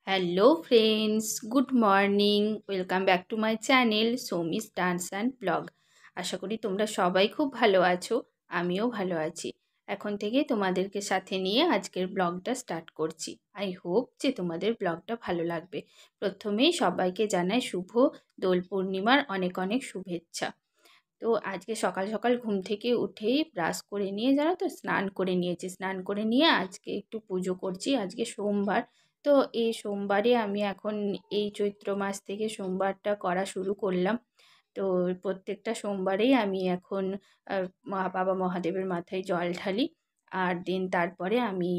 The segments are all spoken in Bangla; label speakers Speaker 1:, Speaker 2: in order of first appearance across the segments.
Speaker 1: Hello friends, good morning. Welcome back to my channel Soumi's dance and blog. আশা করি তোমরা সবাই খুব ভালো আছো, আমিও ভালো আছি। এখন থেকে তোমাদেরকে সাথে নিয়ে আজকের ব্লগটা স্টার্ট করছি। আই হোপ যে তোমাদের ব্লগটা ভালো লাগবে। প্রথমেই সবাইকে জানাই শুভ দোল পূর্ণিমার অনেক অনেক শুভেচ্ছা। তো আজকে সকাল সকাল ঘুম থেকে উঠেই ব্রাশ করে নিয়ে জানো তো স্নান করে নিয়েছি। স্নান করে নিয়ে আজকে একটু পুজো করছি। আজকে সোমবার। তো এই সোমবারে আমি এখন এই চৈত্র মাস থেকে সোমবারটা করা শুরু করলাম। তো প্রত্যেকটা সোমবারেই আমি এখন বাবা মহাদেবের মাথায় জল ঢালি। আর তারপরে আমি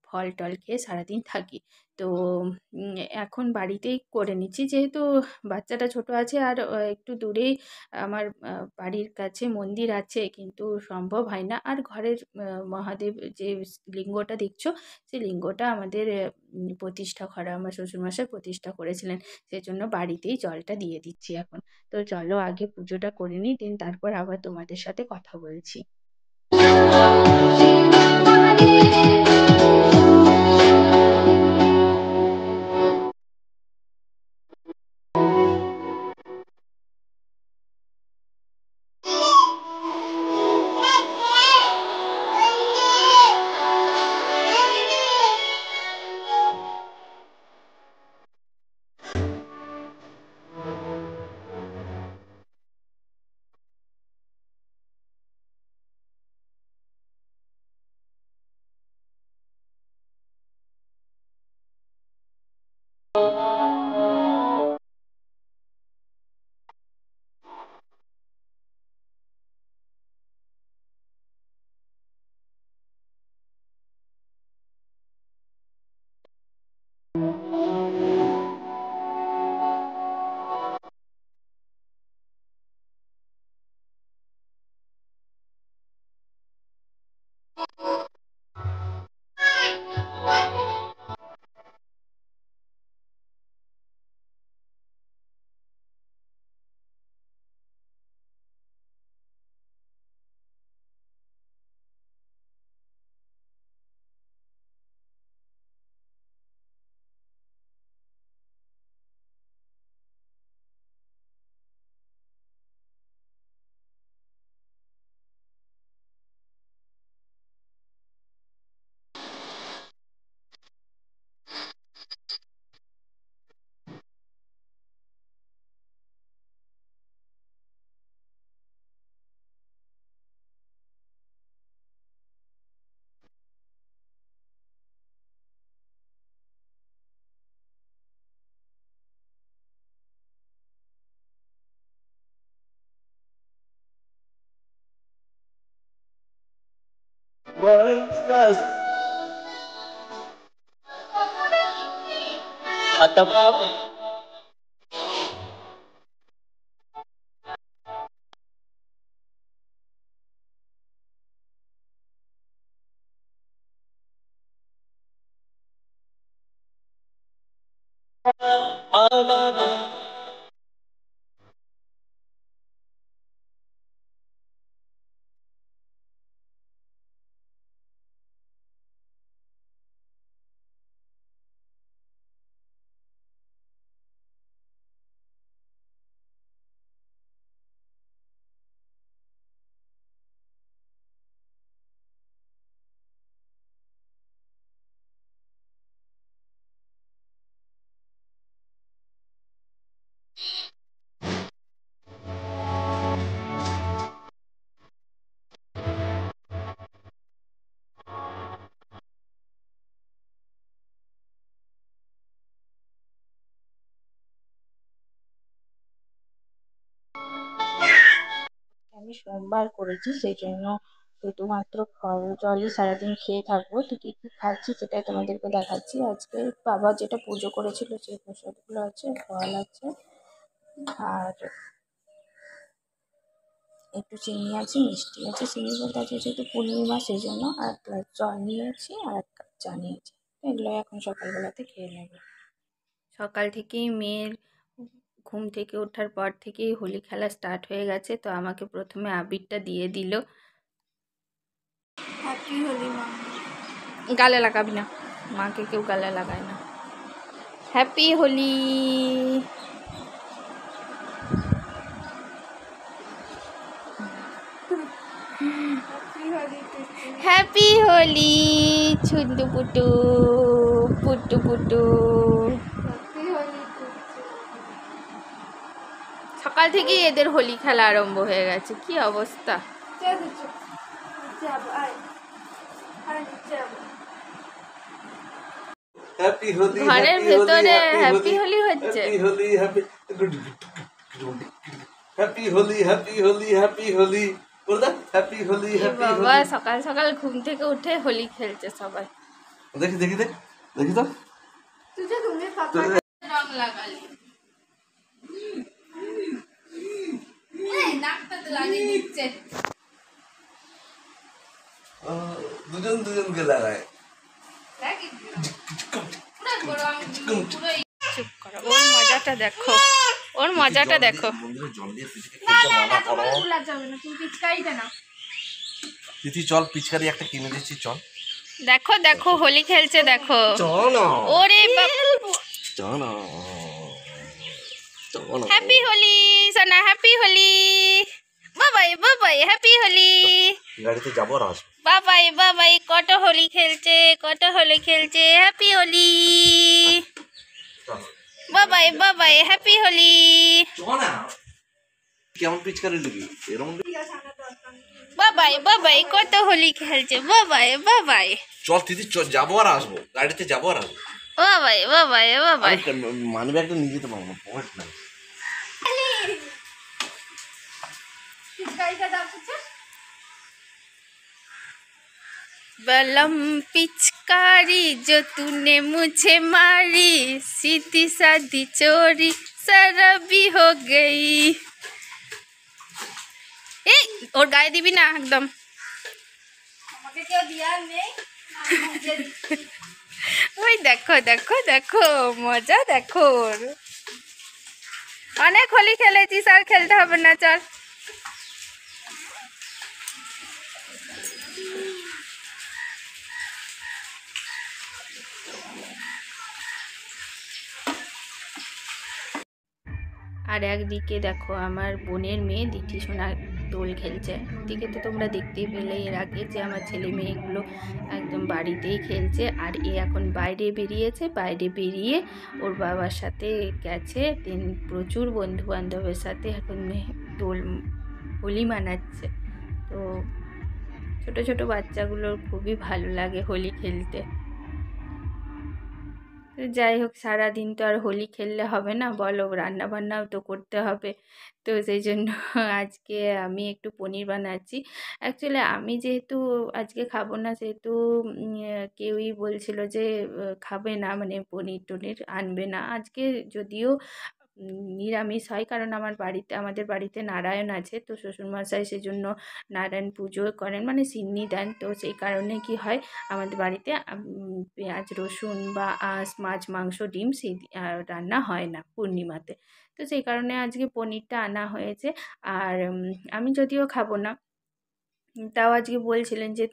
Speaker 1: ফল টল খেয়ে সারাদিন থাকি। তো এখন বাড়িতেই করে নিচ্ছি, যেহেতু বাচ্চাটা ছোট আছে আর একটু দূরেই আমার বাড়ির কাছে মন্দির আছে, কিন্তু সম্ভব হয় না। আর ঘরের মহাদেব যে লিঙ্গটা দেখছো, সেই লিঙ্গটা আমাদের প্রতিষ্ঠা করা, আমার শ্বশুরমশাই প্রতিষ্ঠা করেছিলেন। সেজন্য বাড়িতেই জলটা দিয়ে দিচ্ছি এখন। তো চলো আগে পুজোটা করে নিই, তারপর আবার তোমাদের সাথে কথা বলছি। আমি সোমবার করেছি, সেই জন্য শুধুমাত্র ফল জলই সারাদিন খেয়ে থাকবো। তো কী কী খাচ্ছি সেটাই তোমাদেরকে দেখাচ্ছি। আজকে বাবা যেটা পুজো করেছিল সেই প্রসাদগুলো আছে, ফল আছে, আর একটু চিনি আছে, মিষ্টি আছে। চিনি বলতে আছে যেহেতু পূর্ণিমা সেই জন্য, আর এক গ্লাস জল নিয়েছি আর এক কাপ চা নিয়েছি। তো এগুলো এখন সকালবেলাতে খেয়ে নেব। সকাল থেকেই মেয়ের ঘুম থেকে ওঠার পর থেকেই হোলি খেলা স্টার্ট হয়ে গেছে। তো আমাকে প্রথমে আবিরটা দিয়ে দিল। হ্যাপি হোলি মা। গালে লাগাবি না, মাকে কেউ গালে লাগায় না। হ্যাপি হোলি। হ্যাপি হোলি ছুন্টু পুটু পুটু পুটু। সকাল থেকেই এদের হোলি খেলা আরম্ভ হয়ে গেছে, কি অবস্থা। ঘরের ভেতরে হ্যাপি হোলি হচ্ছে।
Speaker 2: Happy Holi happy Holi happy Holi happy Holi
Speaker 1: বাবা সকাল সকাল ঘুম থেকে উঠে হোলি খেলছে সবাই।
Speaker 2: দেখি দেখি দেখ দেখি তো
Speaker 1: রং লাগালি নাকটাতে লাগিয়ে দিচ্ছে।
Speaker 2: দুজন দুজনকে লাগায়।
Speaker 1: চুপ করো, ওর মজাটা দেখো, ওর মজাটা দেখো।
Speaker 2: তিথি চল পিচকারি একটা কিনে দিচ্ছি চল।
Speaker 1: দেখো দেখো হোলি খেলছে দেখো।
Speaker 2: চল
Speaker 1: ওরে
Speaker 2: না
Speaker 1: হ্যাপি হোলি সোনা, হ্যাপি হোলি। বাবাই বাবাই হ্যাপি হোলি।
Speaker 2: গাড়িতে যাবো আর আসবো।
Speaker 1: বাবাই বাবাই কত হোলি খেলছে, কত হোলি খেলছে। হ্যাপি হোলি বাবাই বাবাই হ্যাপি হোলি।
Speaker 2: কেমন পিচকারি লিখি এরকম
Speaker 1: বাবাই বাবাই কত হোলি খেলছে। বাবাই বাবাই
Speaker 2: চল তিথি চল যাবো আর আসবো, গাড়িতে যাবো আর আসবো।
Speaker 1: বাবাই বাবাই বাবাই।
Speaker 2: মানি ব্যাগটা নিয়ে যেতে পারবো না, পকেট নাই।
Speaker 1: बलम पिचकारी जो तूने मुझे मारी, सीधी सादी चोरी शराबी हो गई। ए और गाय दिबी ना एकदम ওই দেখো দেখো দেখো মজা দেখো। অনেক হোলি খেলেছিস আর খেলতে হবে না, চল। আর একদিকে দেখো আমার বোনের মেয়ে দিঠি সোনা দোল খেলছে। একদিকে তো তোমরা দেখতেই পেলে এর আগে যে আমার ছেলে মেয়েগুলো একদম বাড়িতেই খেলছে, আর এ এখন বাইরে বেরিয়েছে। বাইরে বেরিয়ে ওর বাবার সাথে গেছে, প্রচুর বন্ধু বান্ধবের সাথে এখন দোল হোলি মানাচ্ছে। তো ছোট ছোট বাচ্চাগুলোর খুবই ভালো লাগে হোলি খেলতে। যাই হোক, সারাদিন তো আর হোলি খেললে হবে না, বলো, রান্না বান্নাও তো করতে হবে। তো সেই জন্য আজকে আমি একটু পনির বানাচ্ছি। অ্যাকচুয়ালি আমি যেহেতু আজকে খাবো না, সেহেতু কেউই বলছিল যে খাবে না, মানে পনির টনির আনবে না আজকে। যদিও নিরামিষ হয়, কারণ আমাদের বাড়িতে নারায়ণ আছে, তো শ্বশুরমশাই সেজন্য নারায়ণ পুজো করেন, মানে সিন্নি দেন। তো সেই কারণে কি হয়, আমাদের বাড়িতে পেঁয়াজ রসুন বা আঁশ মাছ মাংস ডিম সেই রান্না হয় না পূর্ণিমাতে। তো সেই কারণে আজকে পনিরটা আনা হয়েছে। আর আমি যদিও খাবো না, তাও আজকে বলছিলেন যে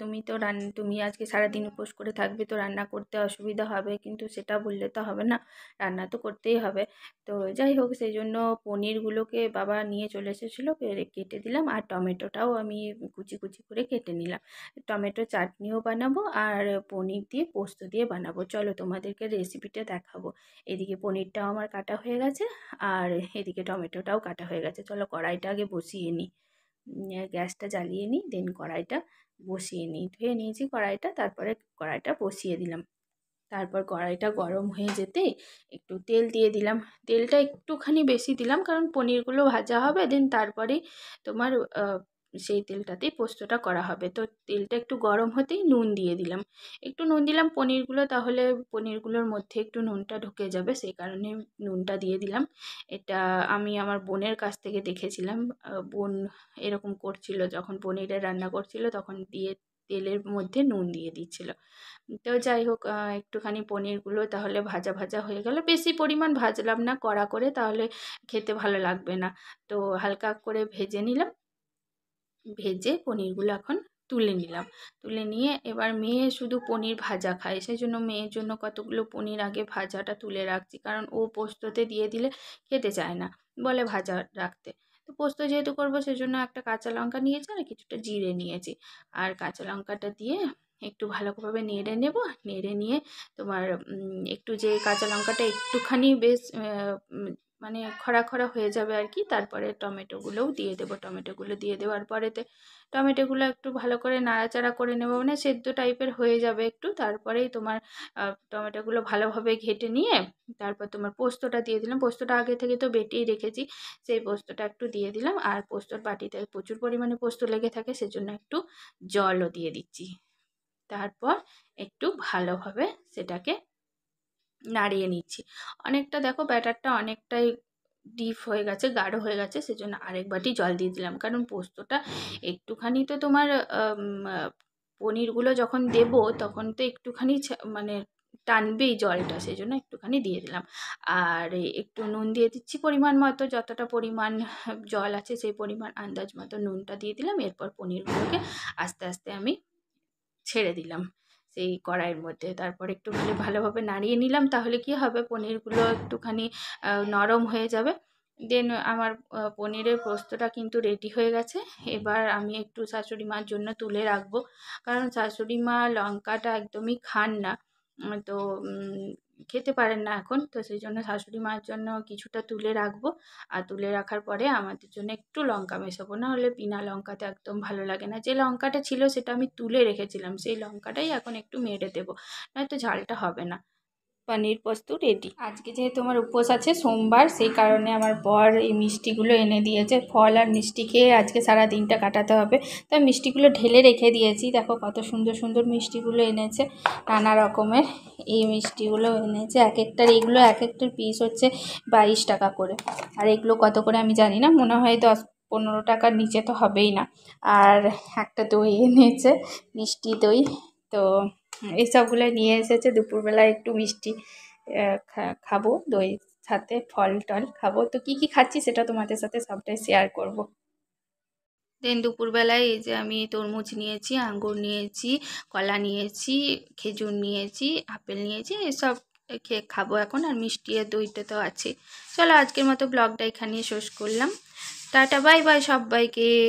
Speaker 1: তুমি আজকে সারাদিন উপোস করে থাকবে, তো রান্না করতে অসুবিধা হবে, কিন্তু সেটা বললে তো হবে না, রান্না তো করতেই হবে। তো যাই হোক, সেই জন্য পনিরগুলোকে বাবা নিয়ে চলে এসেছিলো, কেটে দিলাম, আর টমেটোটাও আমি কুচি কুচি করে কেটে নিলাম। টমেটো চাটনিও বানাবো আর পনির দিয়ে পোস্ত দিয়ে বানাবো। চলো তোমাদেরকে রেসিপিটা দেখাবো। এদিকে পনিরটাও আমার কাটা হয়ে গেছে, আর এদিকে টমেটোটাও কাটা হয়ে গেছে। চলো কড়াইটা আগে বসিয়ে নিই, গ্যাসটা জ্বালিয়ে নিই, দেন কড়াইটা বসিয়ে নিই। ধুয়ে নিয়েছি কড়াইটা, তারপরে কড়াইটা বসিয়ে দিলাম। তারপর কড়াইটা গরম হয়ে যেতে একটু তেল দিয়ে দিলাম। তেলটা একটুখানি বেশি দিলাম, কারণ পনিরগুলো ভাজা হবে, দেন তারপরে তোমার সেই তেলটাতেই পোস্তটা করা হবে। তো তেলটা একটু গরম হতেই নুন দিয়ে দিলাম। একটু নুন দিলাম পনিরগুলো, তাহলে পনিরগুলোর মধ্যে একটু নুনটা ঢুকে যাবে, সেই কারণে নুনটা দিয়ে দিলাম। এটা আমি আমার বোনের কাছ থেকে দেখেছিলাম। বোন এরকম করছিল, যখন পনিরের রান্না করছিল তখন তেলের মধ্যে নুন দিয়ে দিচ্ছিল। তো যাই হোক, একটুখানি পনিরগুলো তাহলে ভাজা ভাজা হয়ে গেল। বেশি পরিমাণ ভাজলাম না কড়া করে, তাহলে খেতে ভালো লাগবে না। তো হালকা করে ভেজে নিলাম। ভেজে পনিরগুলো এখন তুলে নিলাম। তুলে নিয়ে এবার মেয়ে শুধু পনির ভাজা খায়, সেই জন্য মেয়ের জন্য কতগুলো পনির আগে ভাজাটা তুলে রাখছি, কারণ ও পোস্ততে দিয়ে দিলে খেতে চায় না, বলে ভাজা রাখতে। তো পোস্ত যেহেতু করবো সেজন্য একটা কাঁচা লঙ্কা নিয়েছি আর কিছুটা জিরে নিয়েছি, আর কাঁচা লঙ্কাটা দিয়ে একটু ভালোভাবে নেড়ে নেব। নেড়ে নিয়ে তোমার একটু যে কাঁচা লঙ্কাটা একটুখানি বেশ মানে খরা খরা হয়ে যাবে আর কি, তারপরে টমেটোগুলোও দিয়ে দেবো। টমেটোগুলো দিয়ে দেওয়ার পরেতে টমেটোগুলো একটু ভালো করে নাড়াচাড়া করে নেবো, মানে সেদ্ধ টাইপের হয়ে যাবে একটু। তারপরেই তোমার টমেটোগুলো ভালোভাবে ঘেটে নিয়ে তারপর তোমার পোস্তটা দিয়ে দিলাম। পোস্তটা আগে থেকে তো বেটেই রেখেছি, সেই পোস্তটা একটু দিয়ে দিলাম। আর পোস্তর বাটিতে প্রচুর পরিমাণে পোস্ত লেগে থাকে, সেজন্য একটু জলও দিয়ে দিচ্ছি। তারপর একটু ভালোভাবে সেটাকে নাড়িয়ে নিচ্ছি। অনেকটা দেখো ব্যাটারটা অনেকটাই ডিপ হয়ে গেছে, গাঢ় হয়ে গেছে, সেজন্য আরেক বাটি জল দিয়ে দিলাম। কারণ পোস্তটা একটুখানি তো তোমার পনিরগুলো যখন দেব তখন তো একটুখানি মানে টানবেই জলটা, সেই জন্য একটুখানি দিয়ে দিলাম। আর একটু নুন দিয়ে দিচ্ছি পরিমাণ মতো, যতটা পরিমাণ জল আছে সেই পরিমাণ আন্দাজ মতো নুনটা দিয়ে দিলাম। এরপর পনিরগুলোকে আস্তে আস্তে আমি ছেড়ে দিলাম সেই কড়াইয়ের মধ্যে। তারপর একটুখানি ভালোভাবে নাড়িয়ে নিলাম, তাহলে কি হবে পনিরগুলো একটুখানি নরম হয়ে যাবে। দেন আমার পনিরের পোস্তটা কিন্তু রেডি হয়ে গেছে। এবার আমি একটু শাশুড়ি মার জন্য তুলে রাখবো, কারণ শাশুড়ি মা লঙ্কাটা একদমই খান না, তো খেতে পারেন না এখন, তো সেই জন্য শাশুড়ি মার জন্য কিছুটা তুলে রাখবো। আর তুলে রাখার পরে আমাদের জন্য একটু লঙ্কা মেশাবো, না হলে বিনা লঙ্কাতে একদম ভালো লাগে না। যে লঙ্কাটা ছিল সেটা আমি তুলে রেখেছিলাম, সেই লঙ্কাটাই এখন একটু মেরে দেবো, নয়তো ঝালটা হবে না। পনির পোস্ত রেডি। আজকে যেহেতু আমার উপোস আছে, সোমবার, সেই কারণে আমার বর এই মিষ্টিগুলো এনে দিয়েছে। ফল আর মিষ্টি খেয়ে আজকে সারা দিনটা কাটাতে হবে, তাই মিষ্টিগুলো ঢেলে রেখে দিয়েছি। দেখো কত সুন্দর সুন্দর মিষ্টিগুলো এনেছে, নানা রকমের এই মিষ্টিগুলো এনেছে। এক একটার এগুলো এক একটার পিস হচ্ছে 22 টাকা করে, আর এগুলো কত করে আমি জানি না, মনে হয় 10-15 টাকার নিচে তো হবেই না। আর একটা দই এনেছে, মিষ্টি দই। তো এইসবগুলো নিয়ে এসেছে। দুপুরবেলায় একটু মিষ্টি খাবো, দই সাথে ফল টল খাবো। তো কি কি খাচ্ছি সেটা তোমাদের সাথে সবটাই শেয়ার করব। দেন দুপুরবেলায় এই যে আমি তরমুজ নিয়েছি, আঙ্গুর নিয়েছি, কলা নিয়েছি, খেজুর নিয়েছি, আপেল নিয়েছি, এসব খেয়ে খাবো এখন। আর মিষ্টি আর দইটা তো আছে। চলো আজকের মতো ব্লগটা এখানেই শেষ করলাম। টাটা, বাই বাই সবাইকে।